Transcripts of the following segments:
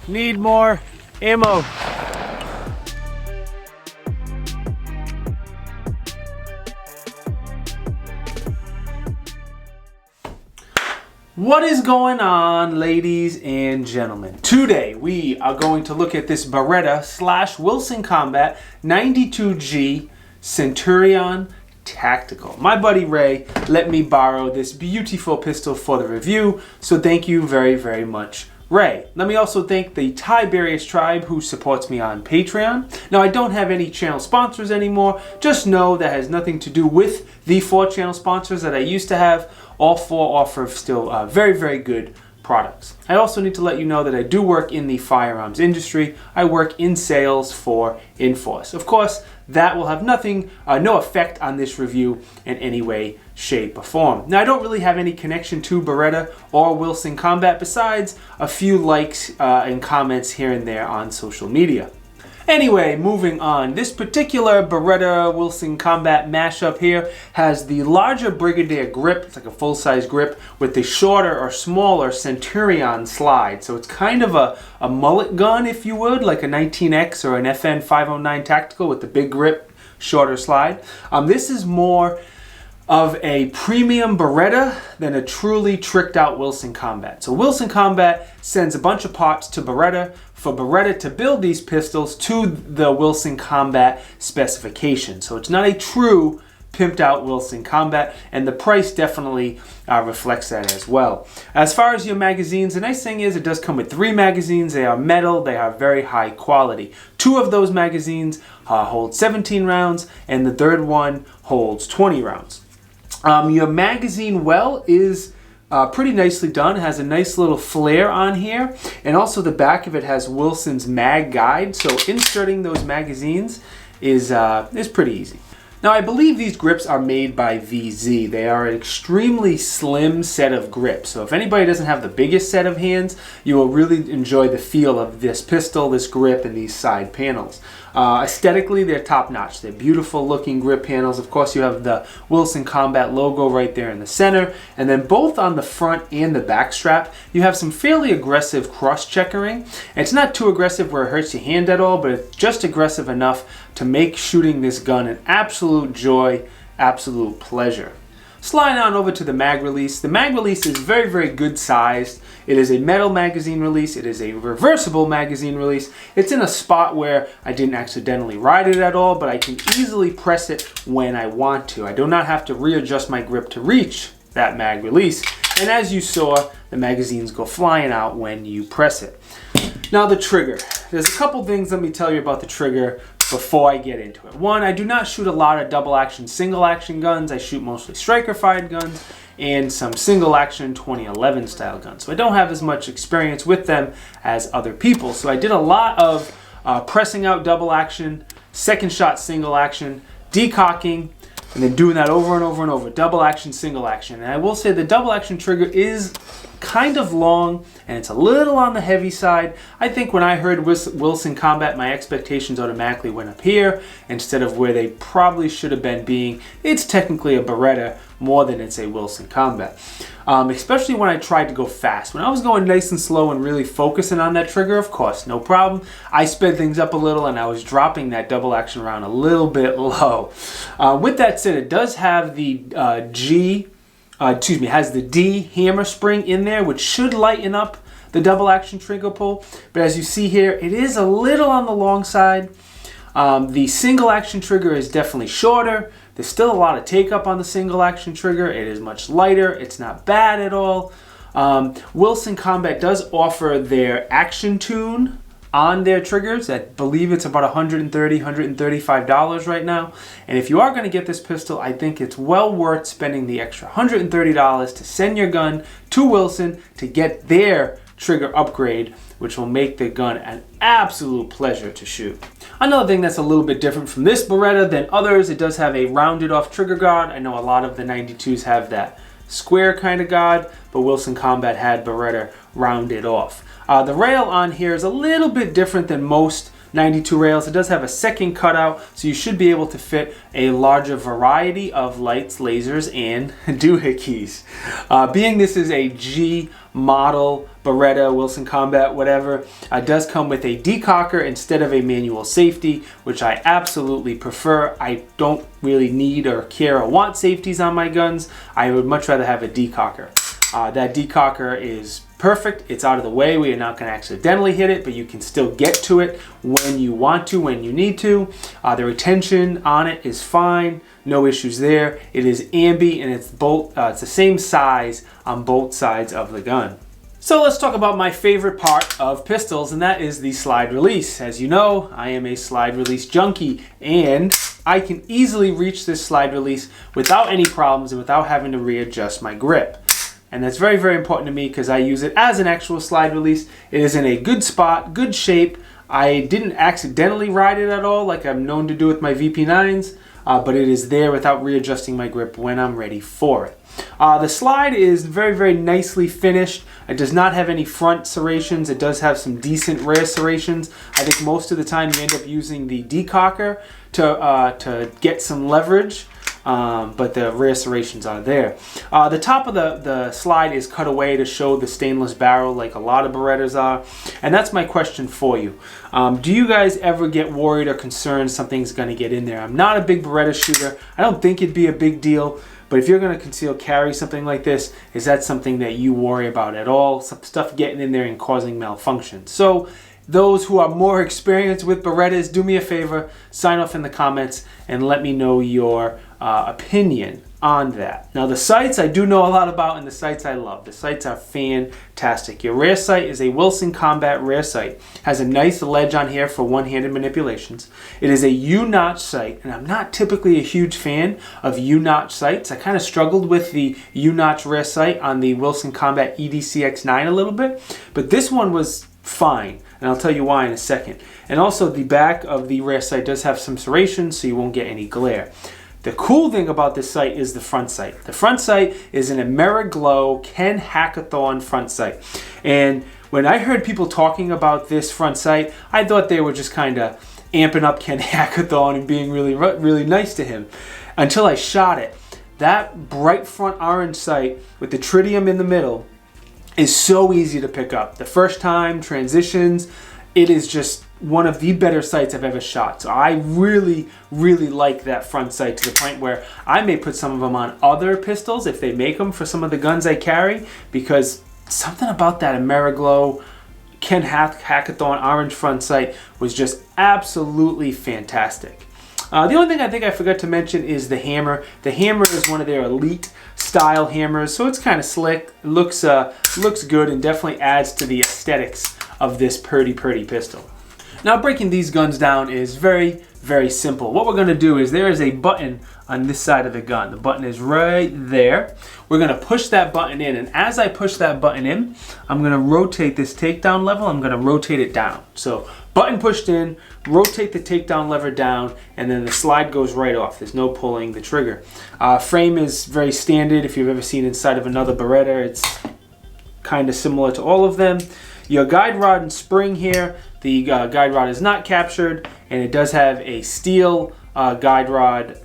Need more ammo. What is going on, ladies and gentlemen? Today we are going to look at this Beretta / Wilson Combat 92G Centurion Tactical. My buddy Ray let me borrow this beautiful pistol for the review, so thank you very, very much, Ray. Let me also thank the Tiberious tribe who supports me on Patreon. Now, I don't have any channel sponsors anymore. Just know that has nothing to do with the 4 channel sponsors that I used to have. All 4 offer still very, very good products. I also need to let you know that I do work in the firearms industry. I work in sales for Enforce. Of course, that will have no effect on this review in any way, shape, or form. Now, I don't really have any connection to Beretta or Wilson Combat besides a few likes and comments here and there on social media. Anyway, moving on. This particular Beretta Wilson Combat mashup here has the larger Brigadier grip. It's like a full-size grip with the shorter or smaller Centurion slide. So it's kind of a mullet gun, if you would, like a 19X or an FN 509 Tactical with the big grip, shorter slide. This is more of a premium Beretta than a truly tricked out Wilson Combat. So Wilson Combat sends a bunch of parts to Beretta for Beretta to build these pistols to the Wilson Combat specification. So it's not a true pimped out Wilson Combat, and the price definitely reflects that as well. As far as your magazines, the nice thing is it does come with 3 magazines. They are metal, they are very high quality. 2 of those magazines hold 17 rounds, and the third one holds 20 rounds. Your magazine well is pretty nicely done. It has a nice little flare on here, and also the back of it has Wilson's mag guide, so inserting those magazines is pretty easy. Now, I believe these grips are made by VZ. They are an extremely slim set of grips, so if anybody doesn't have the biggest set of hands, you will really enjoy the feel of this pistol, this grip, and these side panels. Aesthetically, they're top-notch. They're beautiful looking grip panels. Of course, you have the Wilson Combat logo right there in the center, and then both on the front and the back strap, you have some fairly aggressive cross-checkering. It's not too aggressive where it hurts your hand at all, but it's just aggressive enough to make shooting this gun an absolute joy, absolute pleasure. Sliding on over to the mag release. The mag release is very, very good sized. It is a metal magazine release. It is a reversible magazine release. It's in a spot where I didn't accidentally ride it at all, but I can easily press it when I want to. I do not have to readjust my grip to reach that mag release. And as you saw, the magazines go flying out when you press it. Now, the trigger. There's a couple things let me tell you about the trigger before I get into it. One, I do not shoot a lot of double action, single action guns. I shoot mostly striker fired guns and some single action 2011 style guns. So I don't have as much experience with them as other people. So I did a lot of pressing out double action, second shot single action, decocking, and then doing that over and over and over. Double action, single action. And I will say the double action trigger is kind of long and it's a little on the heavy side. I think when I heard Wilson Combat, my expectations automatically went up here instead of where they probably should have been being. It's technically a Beretta more than it's a Wilson Combat. Especially when I tried to go fast. When I was going nice and slow and really focusing on that trigger, of course, no problem. I sped things up a little and I was dropping that double action round a little bit low. With that said, it does have the has the D hammer spring in there, which should lighten up the double action trigger pull. But as you see here, it is a little on the long side. The single action trigger is definitely shorter. There's still a lot of take up on the single action trigger. It is much lighter. It's not bad at all. Wilson Combat does offer their action tune on their triggers. I believe it's about $130, $135 right now. And if you are going to get this pistol, I think it's well worth spending the extra $130 to send your gun to Wilson to get their trigger upgrade, which will make the gun an absolute pleasure to shoot. Another thing that's a little bit different from this Beretta than others, it does have a rounded off trigger guard. I know a lot of the 92s have that square kind of guard, but Wilson Combat had Beretta rounded off. The rail on here is a little bit different than most 92 rails. It does have a second cutout, so you should be able to fit a larger variety of lights, lasers, and doohickeys. Being this is a G model Beretta, Wilson Combat, whatever, does come with a decocker instead of a manual safety, which I absolutely prefer. I don't really need or care or want safeties on my guns. I would much rather have a decocker. That decocker is perfect. It's out of the way. We are not going to accidentally hit it, but you can still get to it when you want to, when you need to. The retention on it is fine. No issues there. It is ambi, and it's the same size on both sides of the gun. So let's talk about my favorite part of pistols, and that is the slide release. As you know, I am a slide release junkie, and I can easily reach this slide release without any problems and without having to readjust my grip. And that's very, very important to me because I use it as an actual slide release. It is in a good spot, good shape. I didn't accidentally ride it at all like I'm known to do with my VP9s, but it is there without readjusting my grip when I'm ready for it. The slide is very, very nicely finished. It does not have any front serrations. It does have some decent rear serrations. I think most of the time you end up using the decocker to get some leverage. But the rear serrations are there. The top of the slide is cut away to show the stainless barrel like a lot of Berettas are. And that's my question for you. Do you guys ever get worried or concerned something's going to get in there? I'm not a big Beretta shooter. I don't think it'd be a big deal. But if you're going to conceal carry something like this, is that something that you worry about at all? Some stuff getting in there and causing malfunction. So those who are more experienced with Berettas, do me a favor, sign off in the comments and let me know your opinion on that. Now the sights I do know a lot about, and the sights I love. The sights are fantastic. Your rear sight is a Wilson Combat rear sight. Has a nice ledge on here for one-handed manipulations. It is a U-notch sight, and I'm not typically a huge fan of U-notch sights. I kind of struggled with the U-notch rear sight on the Wilson Combat EDCX9 a little bit, but this one was fine, and I'll tell you why in a second. And also the back of the rear sight does have some serrations, so you won't get any glare. The cool thing about this sight is the front sight. The front sight is an Ameriglow Ken Hackathon front sight. And when I heard people talking about this front sight, I thought they were just kind of amping up Ken Hackathon and being really, really nice to him. Until I shot it. That bright front orange sight with the tritium in the middle is so easy to pick up. The first time, transitions, it is just one of the better sights I've ever shot. So I really, really like that front sight to the point where I may put some of them on other pistols if they make them for some of the guns I carry, because something about that Ameriglow Ken Hackathon orange front sight was just absolutely fantastic. The only thing I think I forgot to mention is the hammer. The hammer is one of their elite style hammers, so it's kind of slick. It looks good and definitely adds to the aesthetics of this pretty pistol. Now breaking these guns down is very, very simple. What we're going to do is there is a button on this side of the gun. The button is right there. We're going to push that button in, and as I push that button in, I'm going to rotate this takedown level. I'm going to rotate it down. So button pushed in, rotate the takedown lever down, and then the slide goes right off. There's no pulling the trigger. Frame is very standard. If you've ever seen inside of another Beretta, it's kind of similar to all of them. Your guide rod and spring here, the guide rod is not captured, and it does have a steel guide rod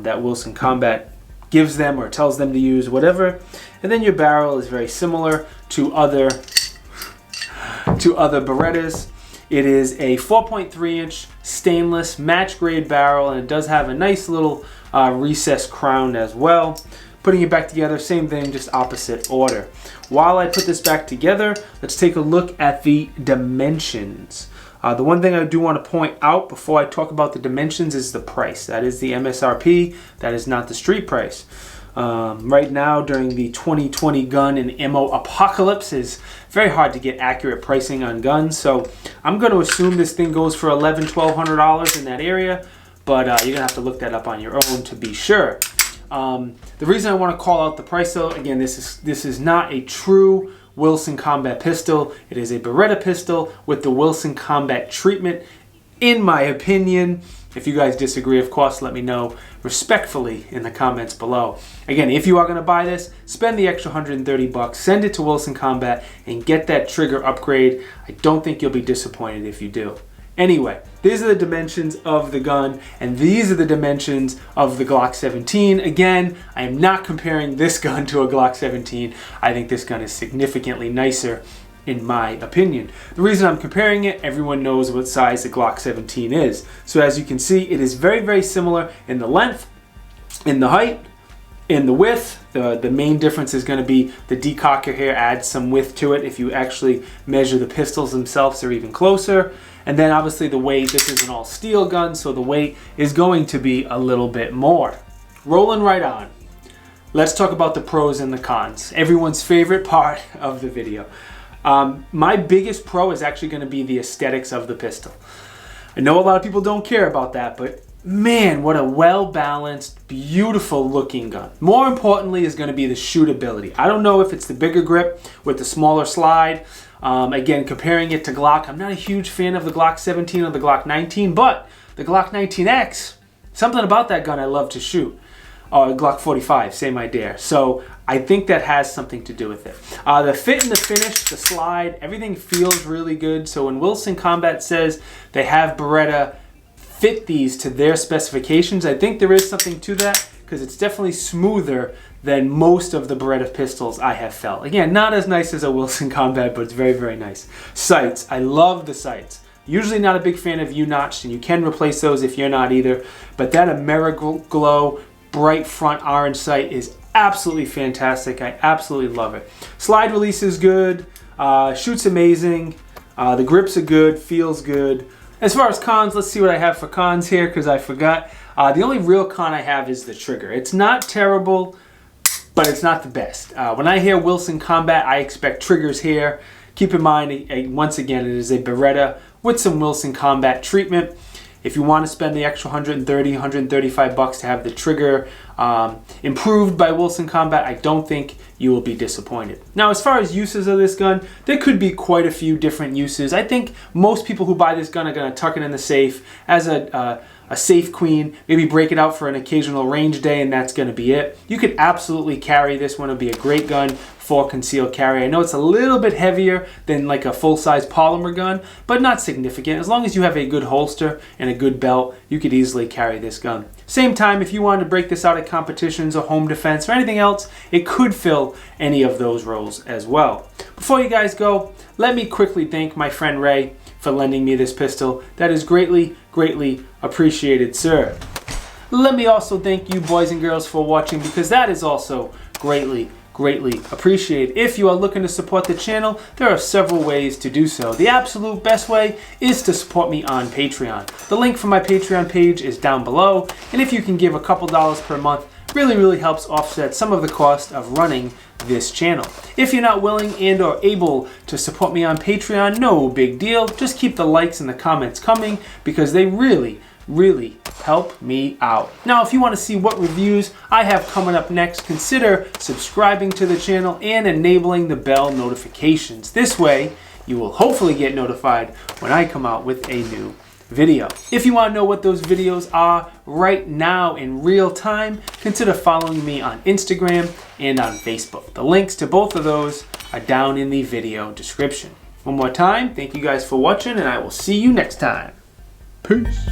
that Wilson Combat gives them or tells them to use, whatever. And then your barrel is very similar to other Berettas. It is a 4.3 inch stainless match grade barrel, and it does have a nice little recessed crown as well. Putting it back together, same thing, just opposite order. While I put this back together, let's take a look at the dimensions. The one thing I do want to point out before I talk about the dimensions is the price. That is the MSRP, that is not the street price. Right now, during the 2020 gun and ammo apocalypse, is very hard to get accurate pricing on guns. So I'm going to assume this thing goes for $1,100, $1,200 in that area, but you're going to have to look that up on your own to be sure. The reason I want to call out the price, though, again, this is not a true Wilson Combat pistol. It is a Beretta pistol with the Wilson Combat treatment, in my opinion. If you guys disagree, of course, let me know respectfully in the comments below. Again, if you are going to buy this, spend the extra $130, send it to Wilson Combat, and get that trigger upgrade. I don't think you'll be disappointed if you do. Anyway, these are the dimensions of the gun, and these are the dimensions of the Glock 17. Again, I am not comparing this gun to a Glock 17. I think this gun is significantly nicer, in my opinion. The reason I'm comparing it, everyone knows what size the Glock 17 is. So as you can see, it is very, very similar in the length, in the height, in the width. The main difference is going to be the Decocker here adds some width to it. If you actually measure the pistols themselves, they're even closer. And then obviously the weight, this is an all steel gun, so the weight is going to be a little bit more. Rolling right on. Let's talk about the pros and the cons. Everyone's favorite part of the video. My biggest pro is actually going to be the aesthetics of the pistol. I know a lot of people don't care about that, but man, what a well-balanced, beautiful looking gun. More importantly is going to be the shootability. I don't know if it's the bigger grip with the smaller slide. Again, comparing it to Glock, I'm not a huge fan of the Glock 17 or the Glock 19, but the Glock 19X, something about that gun I love to shoot. Glock 45, same idea. So I think that has something to do with it. The fit and the finish, the slide, everything feels really good. So when Wilson Combat says they have Beretta fit these to their specifications, I think there is something to that, because it's definitely smoother than most of the Beretta pistols I have felt. Again, not as nice as a Wilson Combat, but it's very, very nice. Sights, I love the sights. Usually not a big fan of U-notched, and you can replace those if you're not either, but that Ameriglow bright front orange sight is absolutely fantastic. I absolutely love it. Slide release is good, shoots amazing, the grips are good, feels good. As far as cons, let's see what I have for cons here, because I forgot. The only real con I have is the trigger. It's not terrible, but it's not the best. When I hear Wilson Combat, I expect triggers here. Keep in mind, once again, it is a Beretta with some Wilson Combat treatment. If you want to spend the extra $130, $135 to have the trigger improved by Wilson Combat, I don't think you will be disappointed. Now, as far as uses of this gun, there could be quite a few different uses. I think most people who buy this gun are going to tuck it in the safe as a safe queen, maybe break it out for an occasional range day, and that's going to be it. You could absolutely carry this one. It'll be a great gun for concealed carry. I know it's a little bit heavier than like a full-size polymer gun, but not significant. As long as you have a good holster and a good belt, you could easily carry this gun. Same time, if you wanted to break this out at competitions or home defense or anything else, it could fill any of those roles as well. Before you guys go, let me quickly thank my friend Ray for lending me this pistol. That is greatly, greatly appreciated, sir. Let me also thank you boys and girls for watching, because that is also greatly, greatly appreciated. If you are looking to support the channel, there are several ways to do so. The absolute best way is to support me on Patreon. The link for my Patreon page is down below, and if you can give a couple dollars per month, really helps offset some of the cost of running this channel. If you're not willing and or able to support me on Patreon, no big deal. Just keep the likes and the comments coming, because they really help me out. Now, if you want to see what reviews I have coming up next, consider subscribing to the channel and enabling the bell notifications. This way, you will hopefully get notified when I come out with a new video. If you want to know what those videos are right now in real time, consider following me on Instagram and on Facebook. The links to both of those are down in the video description. One more time, thank you guys for watching, and I will see you next time. Peace.